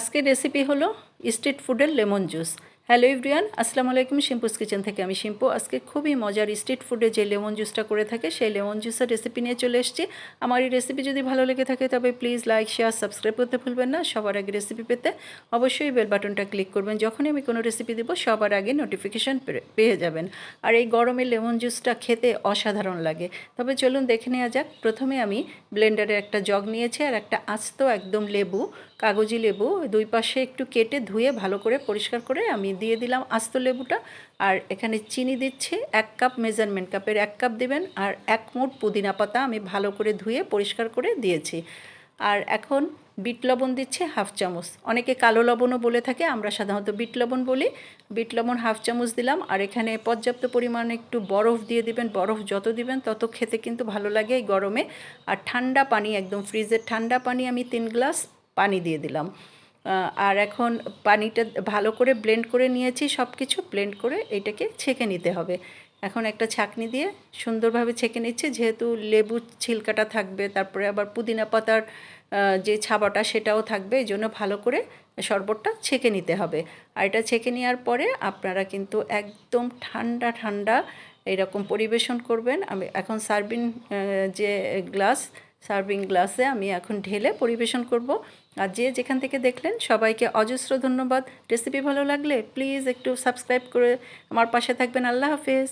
আজকের রেসিপি হলো স্ট্রিট ফুডের লেমন জুস। হ্যালো এভরিওয়ান, আসসালামু আলাইকুম। শিম্পুস কিচেন থেকে আমি শিম্পু। আজকে খুবই মজার স্ট্রিট ফুডে যে লেমন জুসটা করে থাকে সেই লেমন জুসের রেসিপি নিয়ে চলে এসেছি। আমার এই রেসিপি যদি ভালো লেগে থাকে তবে প্লিজ লাইক, শেয়ার, সাবস্ক্রাইব করতে ভুলবেন না। সবার আগে রেসিপি পেতে অবশ্যই বেল বাটনটা ক্লিক করবেন। যখনই আমি কোনো রেসিপি দেবো সবার আগে নোটিফিকেশান পেয়ে যাবেন। আর এই গরমে লেমন জুসটা খেতে অসাধারণ লাগে। তবে চলুন দেখে নেওয়া যাক। প্রথমে আমি ব্লেন্ডারে একটা জগ নিয়েছি আর একটা আস্ত একদম লেবু, কাগজি লেবু দুই পাশে একটু কেটে ধুয়ে ভালো করে পরিষ্কার করে আমি দিয়ে দিলাম আস্ত লেবুটা। আর এখানে চিনি দিচ্ছি 1 কাপ, মেজারমেন্ট কাপের 1 কাপ দেবেন। আর 1 মুঠ পুদিনা পাতা আমি ভালো করে ধুয়ে পরিষ্কার করে দিয়েছি। আর এখন বিট লবণ দিচ্ছে 1/2 চামচ, অনেকে কালো লবণও বলে থাকে, আমরা সাধারণত বিট লবণ বলি। বিট লবণ 1/2 চামচ দিলাম। আর এখানে পর্যাপ্ত পরিমাণে একটু বরফ দিয়ে দিবেন। বরফ যত দিবেন তত খেতে কিন্তু ভালো লাগে এই গরমে। আর ঠান্ডা পানি, একদম ফ্রিজের ঠান্ডা পানি আমি 3 গ্লাস পানি দিয়ে দিলাম। আর এখন পানিটা ভালো করে ব্লেন্ড করে নিয়েছি, সব কিছু ব্লেন্ড করে এটাকে ছেঁকে নিতে হবে। এখন একটা ছাঁকনি দিয়ে সুন্দরভাবে ছেঁকে নিচ্ছে, যেহেতু লেবু ছিলকাটা থাকবে, তারপরে আবার পুদিনা পাতার যে ছাবাটা সেটাও থাকবে, এই জন্য ভালো করে শরবতটা ছেঁকে নিতে হবে। আর এটা ছেঁকে নেওয়ার পরে আপনারা কিন্তু একদম ঠান্ডা ঠান্ডা এরকম পরিবেশন করবেন। আমি এখন যে সার্ভিং গ্লাসে আমি এখন ঢেলে পরিবেশন করব। আর যে যেখান থেকে দেখলেন সবাইকে অজস্র ধন্যবাদ। রেসিপি ভালো লাগলে প্লিজ একটু সাবস্ক্রাইব করে আমার পাশে থাকবেন। আল্লাহ হাফেজ।